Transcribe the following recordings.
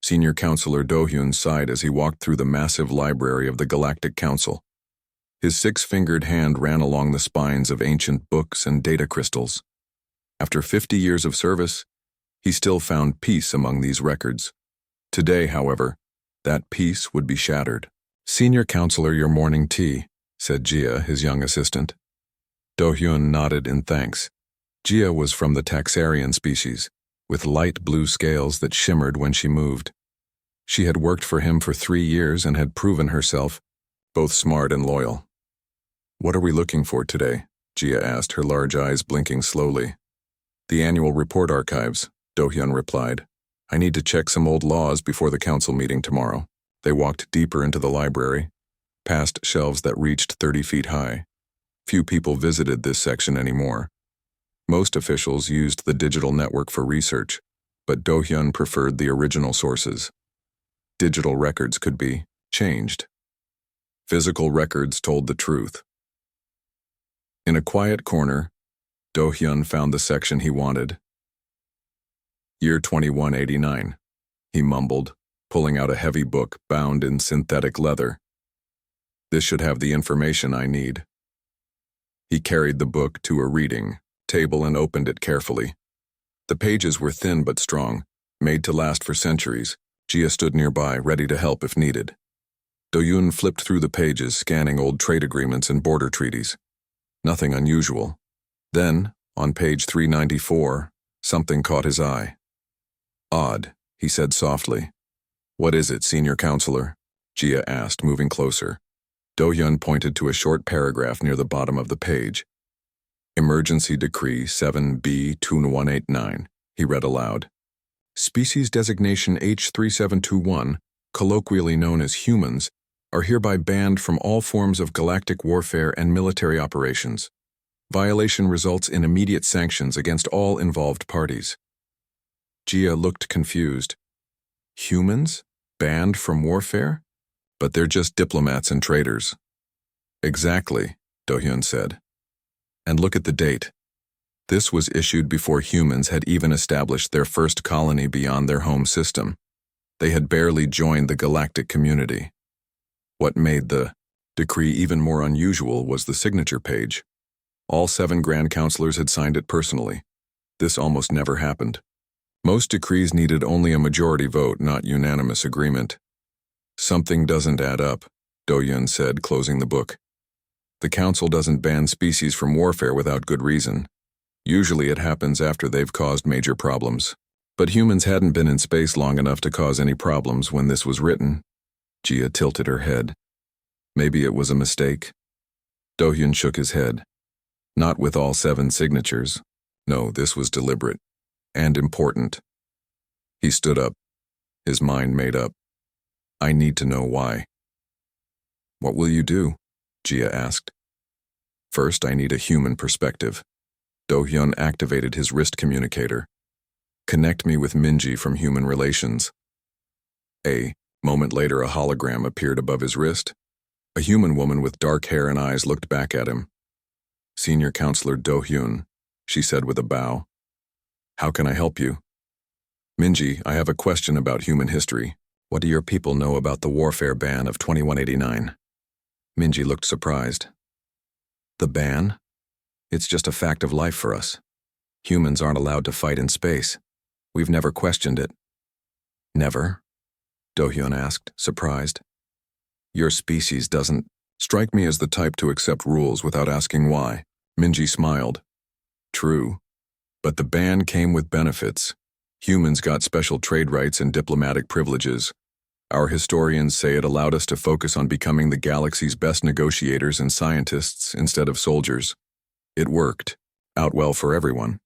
Senior Counselor Do-hyun sighed as he walked through the massive library of the Galactic Council. His six-fingered hand ran along the spines of ancient books and data crystals. After 50 years of service, he still found peace among these records. Today, however, that peace would be shattered. "Senior Counselor, your morning tea," said Jia, his young assistant. Do-hyun nodded in thanks. Jia was from the Taxarian species, with light blue scales that shimmered when she moved. She had worked for him for 3 years and had proven herself both smart and loyal. "What are we looking for today?" Jia asked, her large eyes blinking slowly. "The annual report archives," Do-hyun replied. "I need to check some old laws before the council meeting tomorrow." They walked deeper into the library, past shelves that reached 30 feet high. Few people visited this section anymore. Most officials used the digital network for research, but Do-hyun preferred the original sources. Digital records could be changed. Physical records told the truth. In a quiet corner, Do-hyun found the section he wanted. Year 2189, he mumbled, pulling out a heavy book bound in synthetic leather. "This should have the information I need." He carried the book to a reading table and opened it carefully. The pages were thin but strong, made to last for centuries. Jia stood nearby, ready to help if needed. Do-hyun flipped through the pages, scanning old trade agreements and border treaties. Nothing unusual. Then, on page 394, something caught his eye. "Odd," he said softly. "What is it, Senior Counselor?" Jia asked, moving closer. Do-hyun pointed to a short paragraph near the bottom of the page. "Emergency Decree 7B-2189, he read aloud. "Species designation H3721, colloquially known as humans, are hereby banned from all forms of galactic warfare and military operations. Violation results in immediate sanctions against all involved parties." Jia looked confused. Humans? Banned from warfare? But they're just diplomats and traders. "Exactly," Do-hyun said. "And look at the date. This was issued before humans had even established their first colony beyond their home system. They had barely joined the galactic community. What made the decree even more unusual was the signature page. All 7 Grand Counselors had signed it personally. This almost never happened. Most decrees needed only a majority vote, not unanimous agreement. "Something doesn't add up," Do-hyun said, closing the book. "The council doesn't ban species from warfare without good reason. Usually it happens after they've caused major problems. But humans hadn't been in space long enough to cause any problems when this was written." Jia tilted her head. "Maybe it was a mistake." Do-hyun shook his head. "Not with all 7 signatures. No, this was deliberate. And important." He stood up, his mind made up. "I need to know why." "What will you do?" Jia asked. "First, I need a human perspective." Do-hyun activated his wrist communicator. "Connect me with Minji from Human Relations." A moment later, a hologram appeared above his wrist. A human woman with dark hair and eyes looked back at him. "Senior Counselor Do-hyun," she said with a bow. "How can I help you?" "Minji, I have a question about human history. What do your people know about the warfare ban of 2189? Minji looked surprised. "The ban? It's just a fact of life for us. Humans aren't allowed to fight in space. We've never questioned it." "Never?" Do-hyun asked, surprised. "Your species doesn't strike me as the type to accept rules without asking why." Minji smiled. "True. But the ban came with benefits. Humans got special trade rights and diplomatic privileges. Our historians say it allowed us to focus on becoming the galaxy's best negotiators and scientists instead of soldiers. It worked out well for everyone."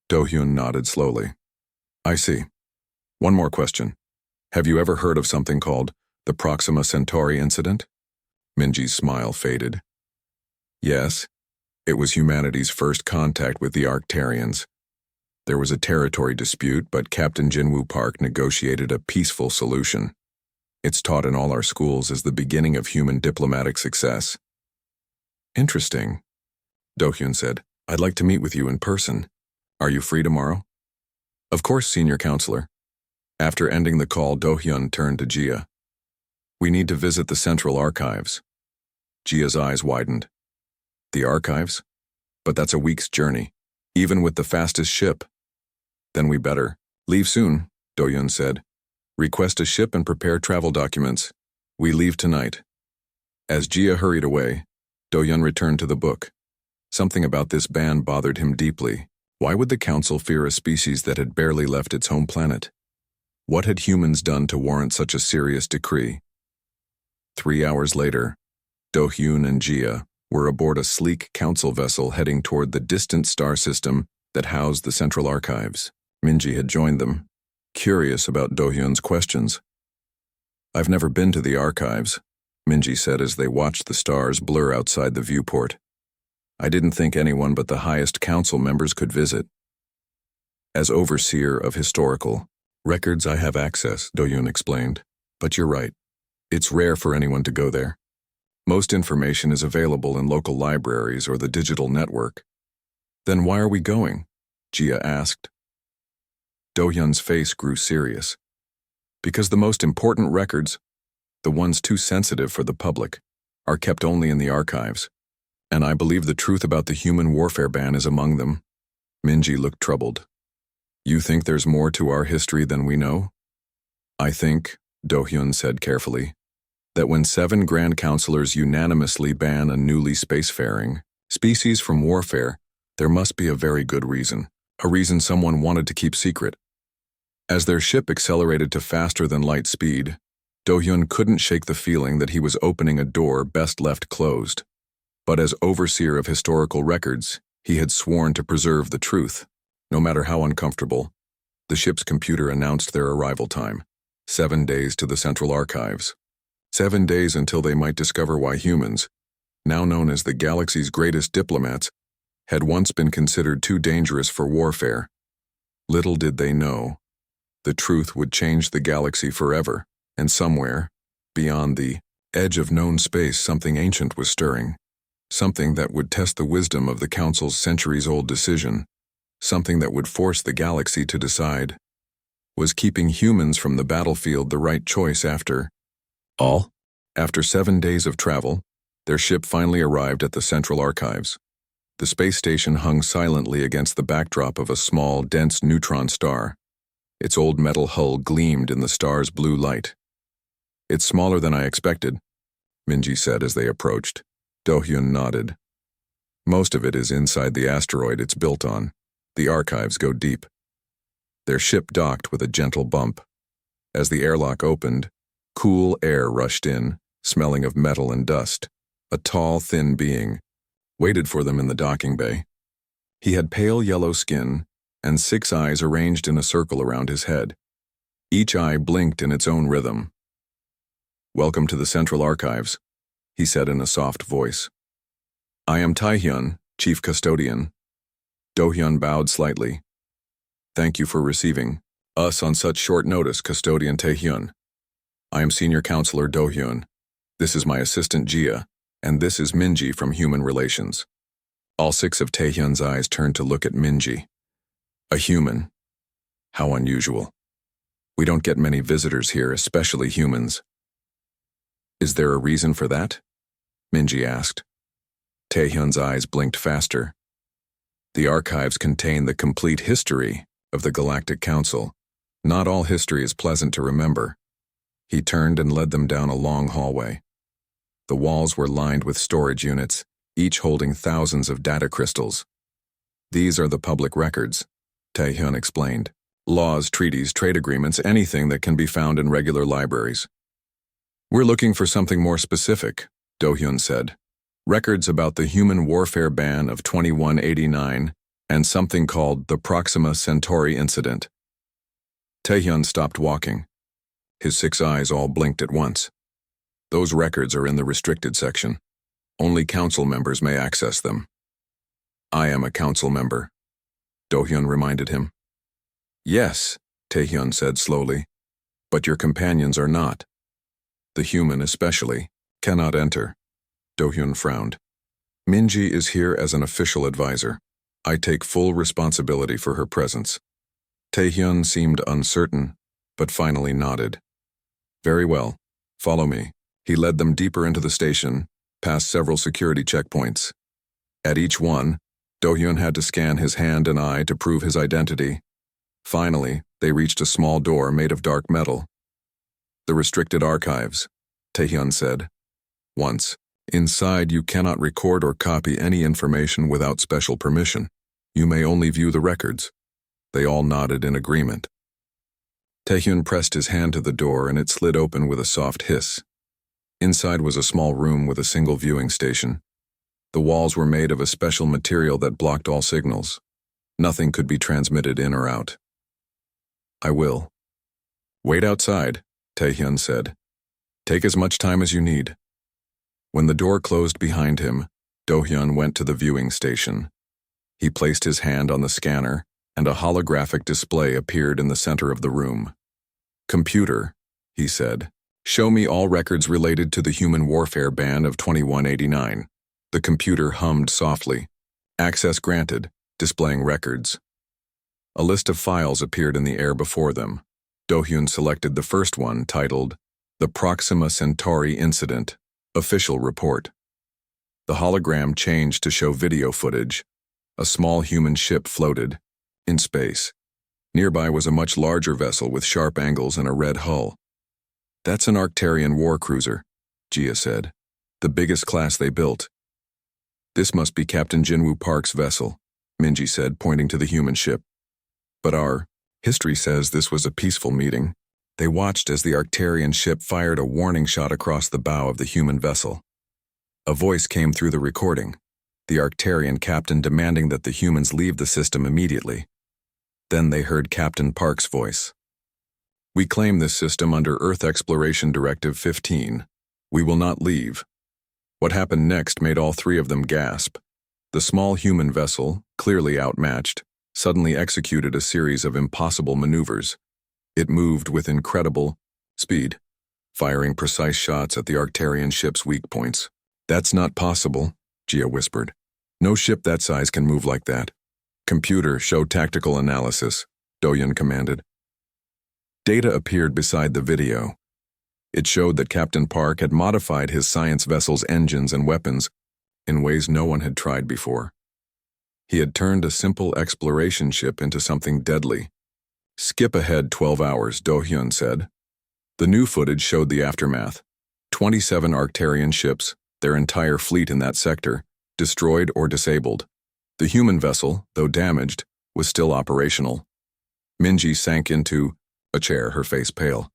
Do-hyun nodded slowly. "I see. One more question. Have you ever heard of something called the Proxima Centauri incident?" Minji's smile faded. "Yes. It was humanity's first contact with the Arcturians. There was a territory dispute, but Captain Jinwoo Park negotiated a peaceful solution. It's taught in all our schools as the beginning of human diplomatic success." "Interesting," Do-hyun said. "I'd like to meet with you in person. Are you free tomorrow?" "Of course, Senior Counselor." After ending the call, Do-hyun turned to Jia. We need to visit the Central Archives. Jia's eyes widened. The archives? But that's a week's journey, even with the fastest ship. Then we better leave soon, Do-hyun said. Request a ship and prepare travel documents. We leave tonight. As Jia hurried away, Do-hyun returned to the book. Something about this ban bothered him deeply. Why would the council fear a species that had barely left its home planet? What had humans done to warrant such a serious decree? 3 hours later, Do-hyun and Jia were aboard a sleek council vessel heading toward the distant star system that housed the Central Archives. Minji had joined them, curious about Do-hyun's questions. I've never been to the archives, Minji said as they watched the stars blur outside the viewport. I didn't think anyone but the highest council members could visit. As overseer of historical records, I have access, Do-hyun explained. But you're right. It's rare for anyone to go there. Most information is available in local libraries or the digital network. Then why are we going? Jia asked. Do-hyun's face grew serious. Because the most important records, the ones too sensitive for the public, are kept only in the archives. And I believe the truth about the human warfare ban is among them. Minji looked troubled. You think there's more to our history than we know? I think, Do-hyun said carefully, that when 7 Grand Councilors unanimously ban a newly spacefaring species from warfare, there must be a very good reason, a reason someone wanted to keep secret. As their ship accelerated to faster than light speed, Do-hyun couldn't shake the feeling that he was opening a door best left closed. But as overseer of historical records, he had sworn to preserve the truth. No matter how uncomfortable, the ship's computer announced their arrival time, 7 days to the Central Archives. 7 days until they might discover why humans, now known as the galaxy's greatest diplomats, had once been considered too dangerous for warfare. Little did they know, the truth would change the galaxy forever, and somewhere, beyond the edge of known space, something ancient was stirring. Something that would test the wisdom of the Council's centuries-old decision. Something that would force the galaxy to decide. Was keeping humans from the battlefield the right choice after all? After 7 days of travel, their ship finally arrived at the Central Archives. The space station hung silently against the backdrop of a small, dense neutron star. Its old metal hull gleamed in the star's blue light. It's smaller than I expected, Minji said as they approached. Do-hyun nodded. Most of it is inside the asteroid it's built on. The archives go deep. Their ship docked with a gentle bump. As the airlock opened, cool air rushed in, smelling of metal and dust. A tall, thin being waited for them in the docking bay. He had pale yellow skin and 6 eyes arranged in a circle around his head. Each eye blinked in its own rhythm. Welcome to the Central Archives, he said in a soft voice. I am Tae-hyun, Chief Custodian. Do-hyun bowed slightly. Thank you for receiving us on such short notice, Custodian Tae-hyun. I am Senior Counselor Do-hyun. This is my assistant Jia, and this is Minji from Human Relations. All 6 of Tae-hyun's eyes turned to look at Minji. A human. How unusual. We don't get many visitors here, especially humans. Is there a reason for that? Minji asked. Tae-hyun's eyes blinked faster. The archives contain the complete history of the Galactic Council. Not all history is pleasant to remember. He turned and led them down a long hallway. The walls were lined with storage units, each holding thousands of data crystals. These are the public records, Tae-hyun explained. Laws, treaties, trade agreements, anything that can be found in regular libraries. We're looking for something more specific, Do-hyun said. Records about the human warfare ban of 2189 and something called the Proxima Centauri incident. Tae-hyun stopped walking. His 6 eyes all blinked at once. Those records are in the restricted section. Only council members may access them. I am a council member, Do-hyun reminded him. Yes, Tae-hyun said slowly, but your companions are not. The human especially cannot enter. Do-hyun frowned. Minji is here as an official advisor. I take full responsibility for her presence. Tae-hyun seemed uncertain, but finally nodded. Very well. Follow me. He led them deeper into the station, past several security checkpoints. At each one, Do-hyun had to scan his hand and eye to prove his identity. Finally, they reached a small door made of dark metal. The restricted archives, Taehyun said. Once inside, you cannot record or copy any information without special permission. You may only view the records. They all nodded in agreement. Taehyun pressed his hand to the door and it slid open with a soft hiss. Inside was a small room with a single viewing station. The walls were made of a special material that blocked all signals. Nothing could be transmitted in or out. I will. Wait outside, Taehyun said. Take as much time as you need. When the door closed behind him, Do-hyun went to the viewing station. He placed his hand on the scanner, and a holographic display appeared in the center of the room. Computer, he said, show me all records related to the human warfare ban of 2189. The computer hummed softly. Access granted, displaying records. A list of files appeared in the air before them. Do-hyun selected the first one, titled, The Proxima Centauri Incident, Official Report. The hologram changed to show video footage. A small human ship floated in space. Nearby was a much larger vessel with sharp angles and a red hull. That's an Arcturian war cruiser, Jia said. The biggest class they built. This must be Captain Jinwoo Park's vessel, Minji said, pointing to the human ship. But our history says this was a peaceful meeting. They watched as the Arcturian ship fired a warning shot across the bow of the human vessel. A voice came through the recording, the Arcturian captain demanding that the humans leave the system immediately. Then they heard Captain Park's voice. We claim this system under Earth Exploration Directive 15. We will not leave. What happened next made all three of them gasp. The small human vessel, clearly outmatched, suddenly executed a series of impossible maneuvers. It moved with incredible speed, firing precise shots at the Arcturian ship's weak points. That's not possible, Jia whispered. No ship that size can move like that. Computer, show tactical analysis, Do-hyun commanded. Data appeared beside the video. It showed that Captain Park had modified his science vessel's engines and weapons in ways no one had tried before. He had turned a simple exploration ship into something deadly. Skip ahead 12 hours, Do-hyun said. The new footage showed the aftermath. 27 Arcturian ships, their entire fleet in that sector, destroyed or disabled. The human vessel, though damaged, was still operational. Minji sank into a chair, her face pale.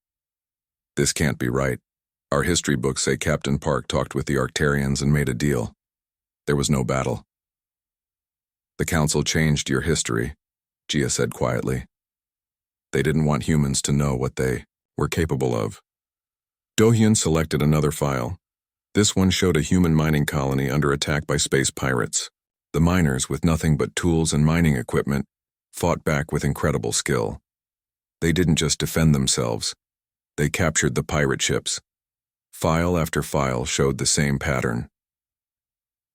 This can't be right. Our history books say Captain Park talked with the Arcturians and made a deal. There was no battle. The council changed your history, Jia said quietly. They didn't want humans to know what they were capable of. Do-hyun selected another file. This one showed a human mining colony under attack by space pirates. The miners, with nothing but tools and mining equipment, fought back with incredible skill. They didn't just defend themselves. They captured the pirate ships. File after file showed the same pattern.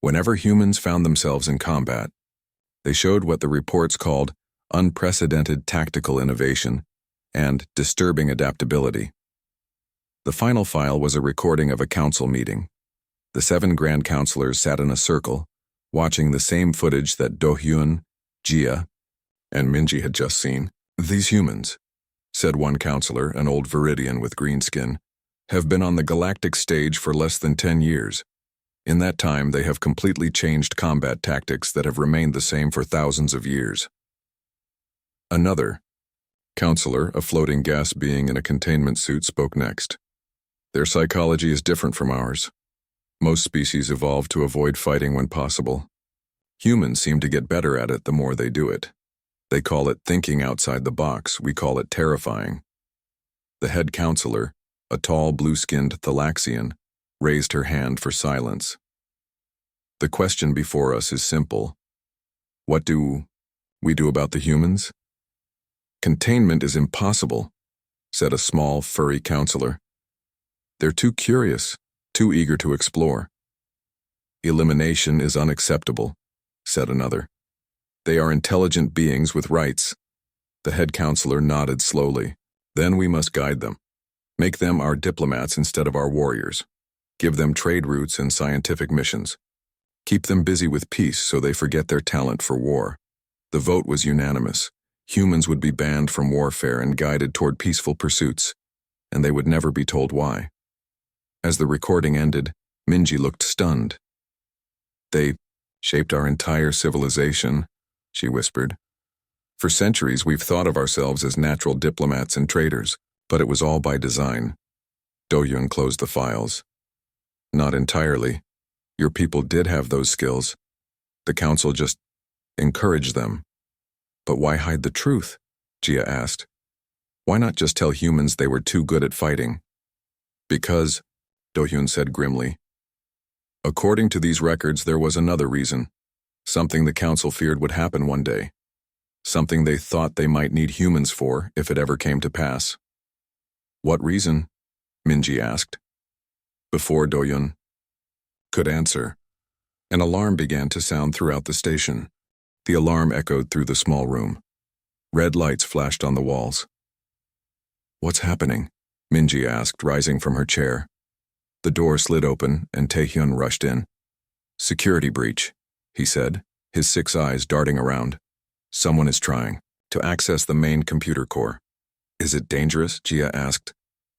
Whenever humans found themselves in combat, they showed what the reports called unprecedented tactical innovation and disturbing adaptability. The final file was a recording of a council meeting. The 7 Grand Councilors sat in a circle, watching the same footage that Do-hyun, Jia, and Minji had just seen. These humans, said one counselor, an old Viridian with green skin, have been on the Galactic stage for less than 10 years. In that time, they have completely changed combat tactics that have remained the same for thousands of years. Another counselor, a floating gas being in a containment suit, spoke next. Their psychology is different from ours. Most species evolve to avoid fighting when possible. Humans seem to get better at it the more they do it. They call it thinking outside the box. We call it terrifying. The head counselor, a tall, blue-skinned Thalaxian, raised her hand for silence. The question before us is simple. What do we do about the humans? Containment is impossible, said a small, furry counselor. They're too curious, too eager to explore. Elimination is unacceptable, said another. They are intelligent beings with rights. The head counselor nodded slowly. Then we must guide them. Make them our diplomats instead of our warriors. Give them trade routes and scientific missions. Keep them busy with peace so they forget their talent for war. The vote was unanimous. Humans would be banned from warfare and guided toward peaceful pursuits, and they would never be told why. As the recording ended, Minji looked stunned. They shaped our entire civilization, she whispered. For centuries, we've thought of ourselves as natural diplomats and traders, but it was all by design. Do-hyun closed the files. Not entirely. Your people did have those skills. The council just encouraged them. But why hide the truth? Jia asked. Why not just tell humans they were too good at fighting? Because, Do-hyun said grimly. According to these records, there was another reason. Something the council feared would happen one day. Something they thought they might need humans for if it ever came to pass. What reason? Minji asked. Before Do-hyun could answer, an alarm began to sound throughout the station. The alarm echoed through the small room. Red lights flashed on the walls. What's happening? Minji asked, rising from her chair. The door slid open and Tae-hyun rushed in. Security breach, he said, his 6 eyes darting around. Someone is trying to access the main computer core. Is it dangerous? Jia asked.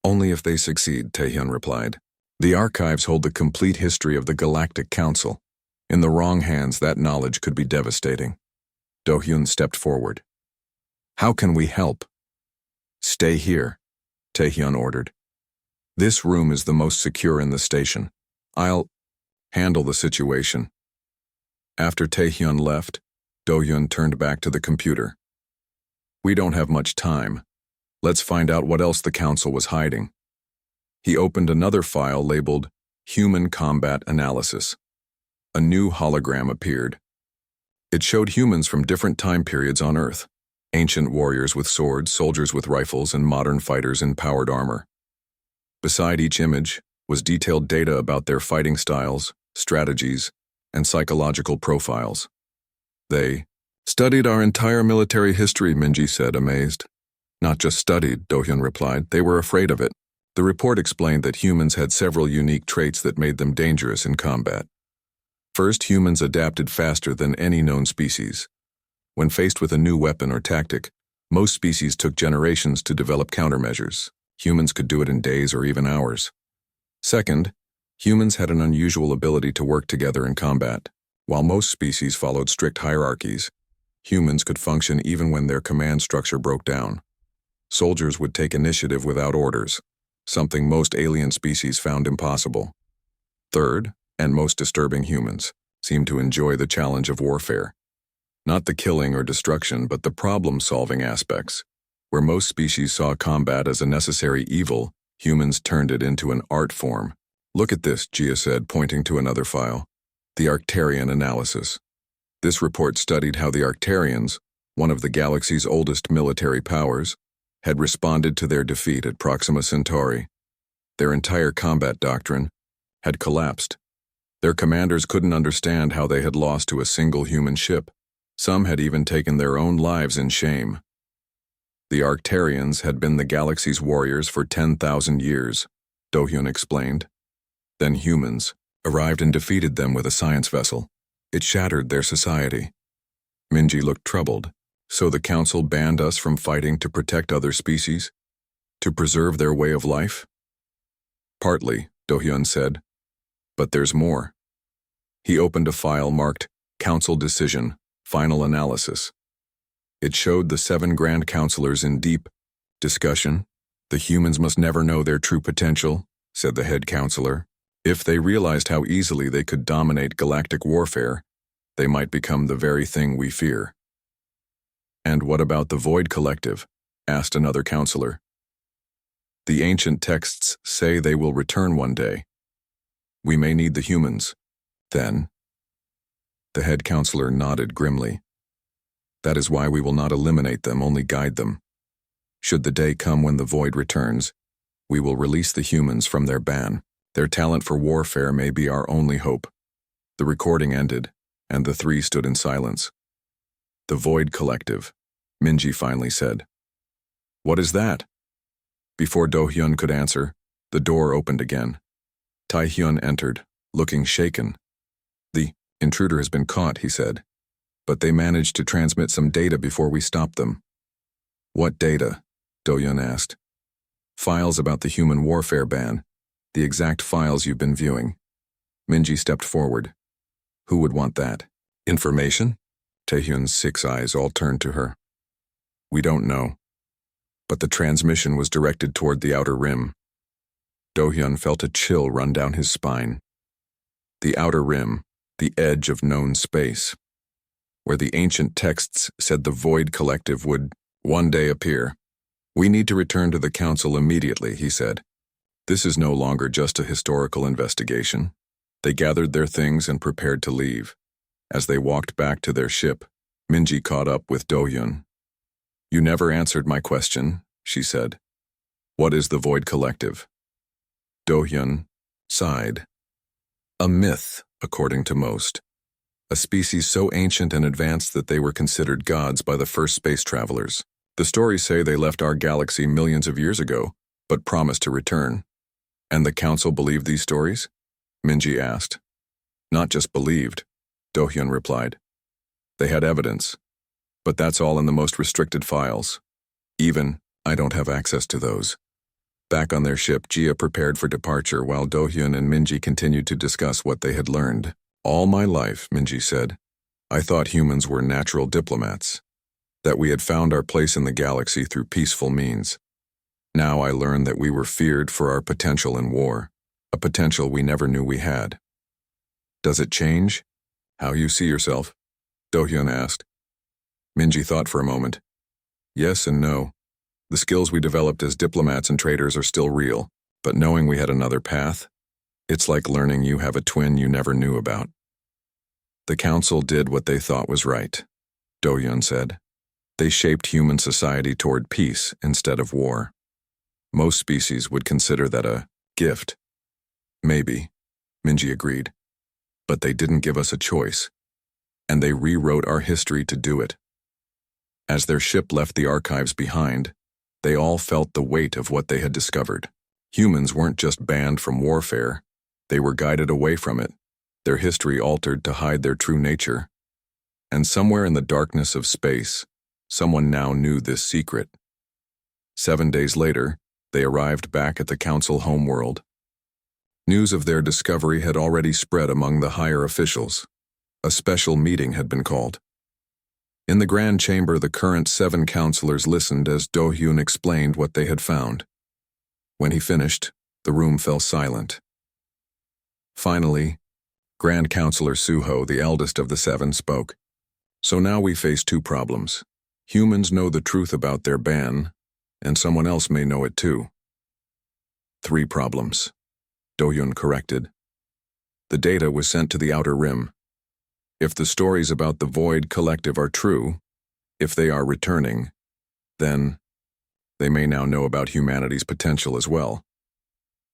Only if they succeed, Tae-hyun replied. The archives hold the complete history of the Galactic Council. In the wrong hands, that knowledge could be devastating. Do-hyun stepped forward. How can we help? Stay here, Tae-hyun ordered. This room is the most secure in the station. I'll handle the situation. After Tae-hyun left, Do-hyun turned back to the computer. We don't have much time. Let's find out what else the council was hiding. He opened another file labeled Human Combat Analysis. A new hologram appeared. It showed humans from different time periods on Earth. Ancient warriors with swords, soldiers with rifles, and modern fighters in powered armor. Beside each image was detailed data about their fighting styles, strategies, and psychological profiles. They studied our entire military history, Minji said, amazed. Not just studied, Do-hyun replied, they were afraid of it. The report explained that humans had several unique traits that made them dangerous in combat. First, humans adapted faster than any known species. When faced with a new weapon or tactic, most species took generations to develop countermeasures. Humans could do it in days or even hours. Second, humans had an unusual ability to work together in combat. While most species followed strict hierarchies, humans could function even when their command structure broke down. Soldiers would take initiative without orders, something most alien species found impossible. Third, and most disturbing, humans seemed to enjoy the challenge of warfare. Not the killing or destruction, but the problem-solving aspects. Where most species saw combat as a necessary evil, humans turned it into an art form. Look at this, Jia said, pointing to another file. The Arcturian analysis. This report studied how the Arcturians, one of the galaxy's oldest military powers, had responded to their defeat at Proxima Centauri. Their entire combat doctrine had collapsed. Their commanders couldn't understand how they had lost to a single human ship. Some had even taken their own lives in shame. The Arcturians had been the galaxy's warriors for 10,000 years, Do-hyun explained. Then humans arrived and defeated them with a science vessel. It shattered their society. Minji looked troubled. So the council banned us from fighting to protect other species? To preserve their way of life? Partly, Do-hyun said. But there's more. He opened a file marked Council Decision, Final Analysis. It showed the 7 Grand Counselors in deep discussion. The humans must never know their true potential, said the head counselor. If they realized how easily they could dominate galactic warfare, they might become the very thing we fear. And what about the Void Collective? Asked another counselor. The ancient texts say they will return one day. We may need the humans. Then, the head counselor nodded grimly. That is why we will not eliminate them, only guide them. Should the day come when the Void returns, we will release the humans from their ban. Their talent for warfare may be our only hope. The recording ended, and the 3 stood in silence. The Void Collective, Minji finally said. What is that? Before Do-hyun could answer, the door opened again. Tae-hyun entered, looking shaken. "The intruder has been caught," he said. "But they managed to transmit some data before we stopped them." "What data?" Do-hyun asked. "Files about the human warfare ban, the exact files you've been viewing." Minji stepped forward. "Who would want that? Information?" Tae-hyun's 6 eyes all turned to her. "We don't know. But the transmission was directed toward the outer rim." Do-hyun felt a chill run down his spine. The outer rim, the edge of known space, where the ancient texts said the Void Collective would one day appear. "We need to return to the council immediately," he said. "This is no longer just a historical investigation." They gathered their things and prepared to leave. As they walked back to their ship, Minji caught up with Do-hyun. "You never answered my question," she said. "What is the Void Collective?" Do-hyun sighed. "A myth, according to most. A species so ancient and advanced that they were considered gods by the first space travelers. The stories say they left our galaxy millions of years ago, but promised to return." "And the council believed these stories?" Minji asked. "Not just believed," Do-hyun replied. "They had evidence. But that's all in the most restricted files. Even, I don't have access to those." Back on their ship, Jia prepared for departure while Do-hyun and Minji continued to discuss what they had learned. "All my life," Minji said, "I thought humans were natural diplomats, that we had found our place in the galaxy through peaceful means. Now I learned that we were feared for our potential in war, a potential we never knew we had." "Does it change how you see yourself?" Do-hyun asked. Minji thought for a moment. "Yes and no. The skills we developed as diplomats and traders are still real, but knowing we had another path, it's like learning you have a twin you never knew about." "The council did what they thought was right," Do-hyun said. "They shaped human society toward peace instead of war. Most species would consider that a gift." "Maybe," Minji agreed. "But they didn't give us a choice, and they rewrote our history to do it." As their ship left the archives behind, they all felt the weight of what they had discovered. Humans weren't just banned from warfare, they were guided away from it, their history altered to hide their true nature. And somewhere in the darkness of space, someone now knew this secret. 7 days later, they arrived back at the council homeworld. News of their discovery had already spread among the higher officials. A special meeting had been called. In the grand chamber, the current 7 counselors listened as Do-hyun explained what they had found. When he finished, the room fell silent. Finally, Grand Counselor Suho, the eldest of the 7, spoke. "So now we face 2 problems. Humans know the truth about their ban, and someone else may know it too." "3 problems," Do-hyun corrected. "The data was sent to the outer rim. If the stories about the Void Collective are true, if they are returning, then they may now know about humanity's potential as well.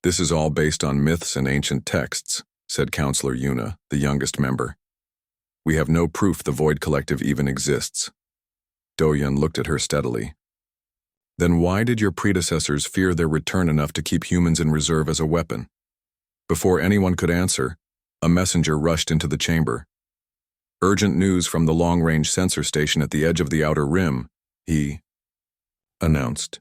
This is all based on myths and ancient texts," said Counselor Yuna, the youngest member. "We have no proof the Void Collective even exists." Do-hyun looked at her steadily. "Then why did your predecessors fear their return enough to keep humans in reserve as a weapon?" Before anyone could answer, a messenger rushed into the chamber. "Urgent news from the long-range sensor station at the edge of the outer rim," he announced.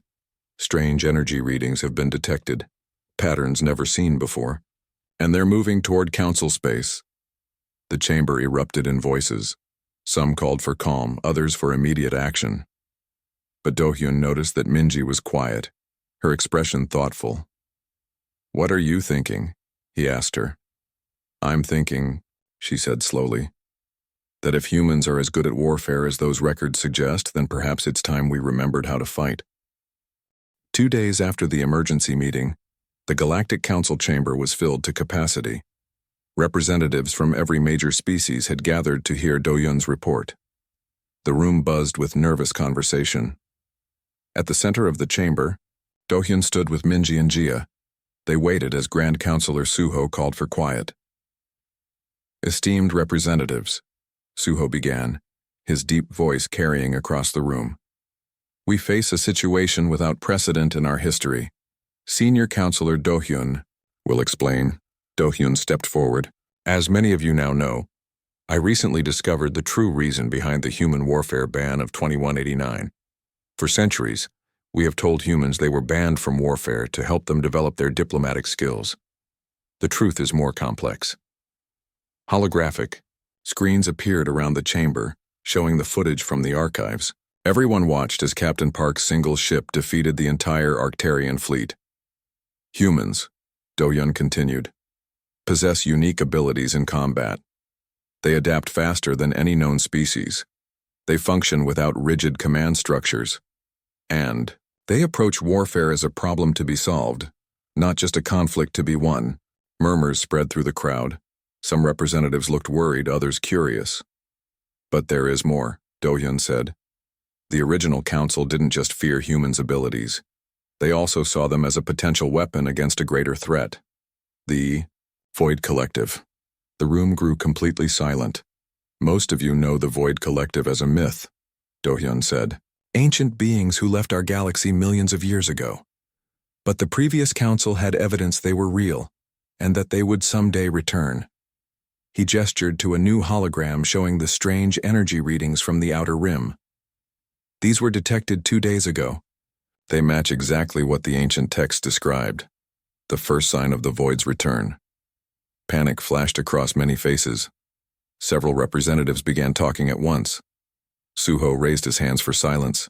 "Strange energy readings have been detected, patterns never seen before, and they're moving toward council space." The chamber erupted in voices. Some called for calm, others for immediate action. But Do-hyun noticed that Minji was quiet, her expression thoughtful. "What are you thinking?" he asked her. "I'm thinking," she said slowly, "that if humans are as good at warfare as those records suggest, then perhaps it's time we remembered how to fight." 2 days after the emergency meeting, the Galactic Council chamber was filled to capacity. Representatives from every major species had gathered to hear Do-hyun's report. The room buzzed with nervous conversation. At the center of the chamber, Do-hyun stood with Minji and Jia. They waited as Grand Counselor Suho called for quiet. "Esteemed representatives," Suho began, his deep voice carrying across the room. We face a situation without precedent in our history. Senior Counselor Do-hyun will explain. Do-hyun stepped forward. As many of you now know, I recently discovered the true reason behind the human warfare ban of 2189. For centuries, we have told humans they were banned from warfare to help them develop their diplomatic skills. The truth is more complex. Holographic screens appeared around the chamber, showing the footage from the archives. Everyone watched as Captain Park's single ship defeated the entire Arcturian fleet. Humans, Do-hyun continued, possess unique abilities in combat. They adapt faster than any known species. They function without rigid command structures. And they approach warfare as a problem to be solved, not just a conflict to be won. Murmurs spread through the crowd. Some representatives looked worried, others curious. But there is more, Do-hyun said. The original council didn't just fear humans' abilities. They also saw them as a potential weapon against a greater threat. The Void Collective. The room grew completely silent. Most of you know the Void Collective as a myth, Do-hyun said. Ancient beings who left our galaxy millions of years ago. But the previous council had evidence they were real, and that they would someday return. He gestured to a new hologram showing the strange energy readings from the outer rim. These were detected 2 days ago. They match exactly what the ancient text described, the first sign of the Void's return. Panic flashed across many faces. Several representatives began talking at once. Suho raised his hands for silence.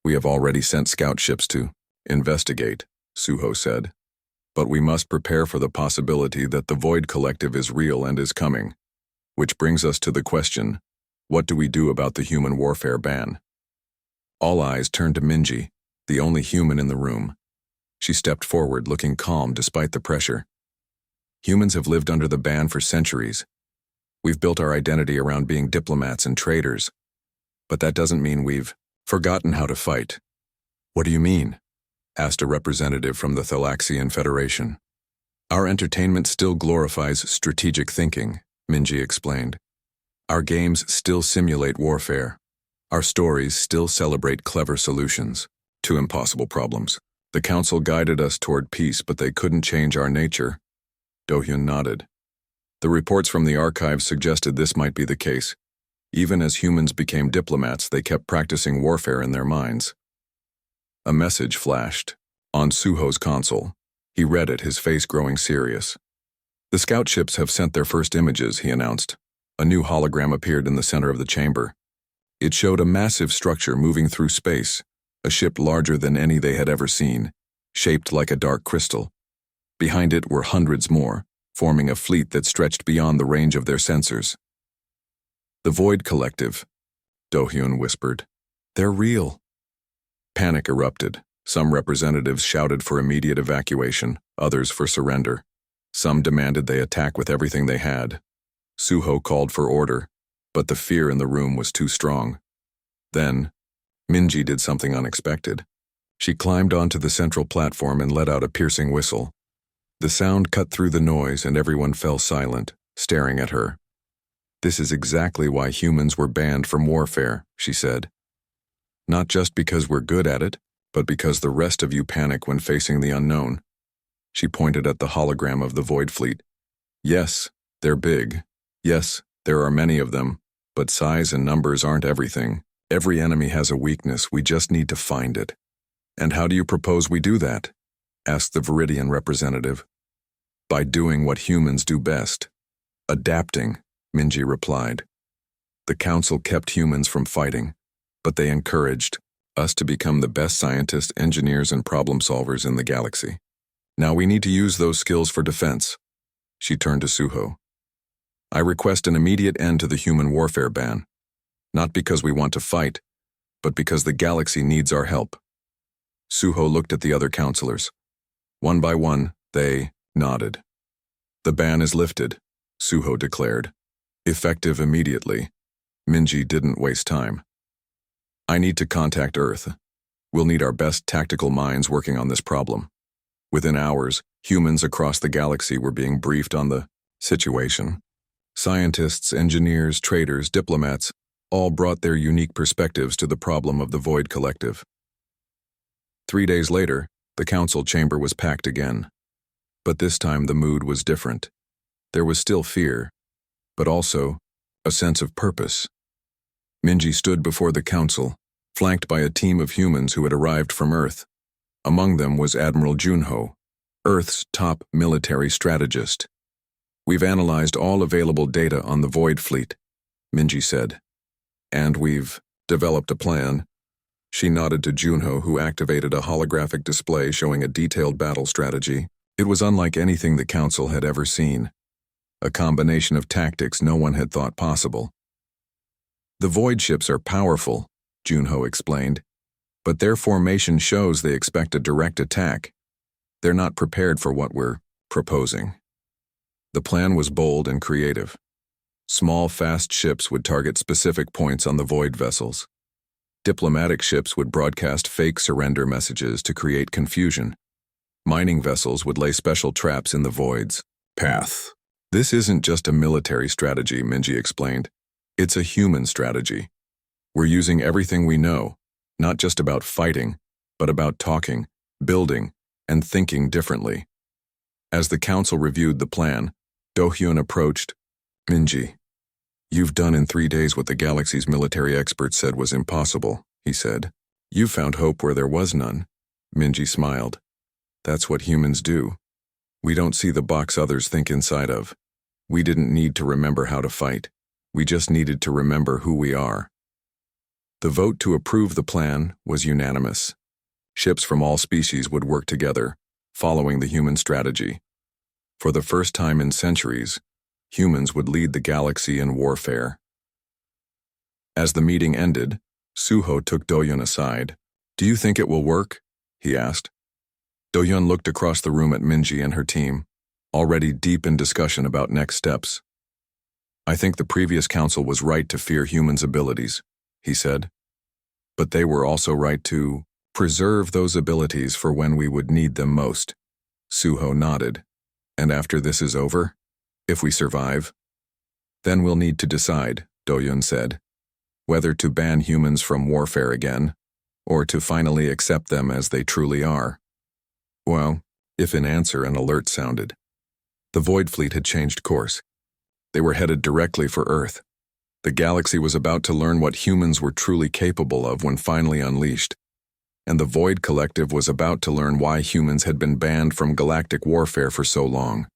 We have already sent scout ships to investigate, Suho said. But we must prepare for the possibility that the Void Collective is real and is coming. Which brings us to the question, what do we do about the human warfare ban? All eyes turned to Minji, the only human in the room. She stepped forward, looking calm despite the pressure. Humans have lived under the ban for centuries. We've built our identity around being diplomats and traders. But that doesn't mean we've forgotten how to fight. What do you mean? Asked a representative from the Thalaxian Federation. Our entertainment still glorifies strategic thinking, Minji explained. Our games still simulate warfare. Our stories still celebrate clever solutions to impossible problems. The council guided us toward peace, but they couldn't change our nature. Do-hyun nodded. The reports from the archives suggested this might be the case. Even as humans became diplomats, they kept practicing warfare in their minds. A message flashed on Suho's console. He read it, his face growing serious. The scout ships have sent their first images, he announced. A new hologram appeared in the center of the chamber. It showed a massive structure moving through space, a ship larger than any they had ever seen, shaped like a dark crystal. Behind it were hundreds more, forming a fleet that stretched beyond the range of their sensors. The Void Collective, Do-hyun whispered. They're real. Panic erupted. Some representatives shouted for immediate evacuation, others for surrender. Some demanded they attack with everything they had. Suho called for order, but the fear in the room was too strong. Then, Minji did something unexpected. She climbed onto the central platform and let out a piercing whistle. The sound cut through the noise and everyone fell silent, staring at her. This is exactly why humans were banned from warfare, she said. Not just because we're good at it, but because the rest of you panic when facing the unknown. She pointed at the hologram of the Void Fleet. Yes, they're big. Yes, there are many of them, but size and numbers aren't everything. Every enemy has a weakness, we just need to find it. And how do you propose we do that? Asked the Viridian representative. By doing what humans do best. Adapting, Minji replied. The council kept humans from fighting, but they encouraged us to become the best scientists, engineers, and problem solvers in the galaxy. Now we need to use those skills for defense. She turned to Suho. I request an immediate end to the human warfare ban, not because we want to fight, but because the galaxy needs our help. Suho looked at the other counselors. One by one, they nodded. The ban is lifted, Suho declared. Effective immediately. Minji didn't waste time. I need to contact Earth. We'll need our best tactical minds working on this problem. Within hours, humans across the galaxy were being briefed on the situation. Scientists, engineers, traders, diplomats, All brought their unique perspectives to the problem of the Void Collective. 3 days later, the council chamber was packed again. But this time the mood was different. There was still fear, but also a sense of purpose. Minji stood before the council, flanked by a team of humans who had arrived from Earth. Among them was Admiral Junho, Earth's top military strategist. "We've analyzed all available data on the Void Fleet," Minji said. "And we've developed a plan." She nodded to Junho, who activated a holographic display showing a detailed battle strategy. It was unlike anything the council had ever seen. A combination of tactics no one had thought possible. "The Void ships are powerful," Junho explained, "but their formation shows they expect a direct attack. They're not prepared for what we're proposing." The plan was bold and creative. Small, fast ships would target specific points on the Void vessels. Diplomatic ships would broadcast fake surrender messages to create confusion. Mining vessels would lay special traps in the Void's path. "This isn't just a military strategy," Minji explained. "It's a human strategy. We're using everything we know, not just about fighting, but about talking, building, and thinking differently." As the council reviewed the plan, Do-hyun approached. "Minji, you've done in 3 days what the galaxy's military experts said was impossible," he said. "You found hope where there was none." Minji smiled. "That's what humans do. We don't see the box others think inside of. We didn't need to remember how to fight. We just needed to remember who we are." The vote to approve the plan was unanimous. Ships from all species would work together, following the human strategy. For the first time in centuries, humans would lead the galaxy in warfare. As the meeting ended, Suho took Do-hyun aside. "Do you think it will work?" he asked. Do-hyun looked across the room at Minji and her team, already deep in discussion about next steps. "I think the previous council was right to fear humans' abilities," he said. "But they were also right to preserve those abilities for when we would need them most." Suho nodded. "And after this is over, if we survive, then we'll need to decide," Do-hyun said, "whether to ban humans from warfare again, or to finally accept them as they truly are." Well, if in answer an alert sounded. The Void Fleet had changed course. They were headed directly for Earth. The galaxy was about to learn what humans were truly capable of when finally unleashed, and the Void Collective was about to learn why humans had been banned from galactic warfare for so long.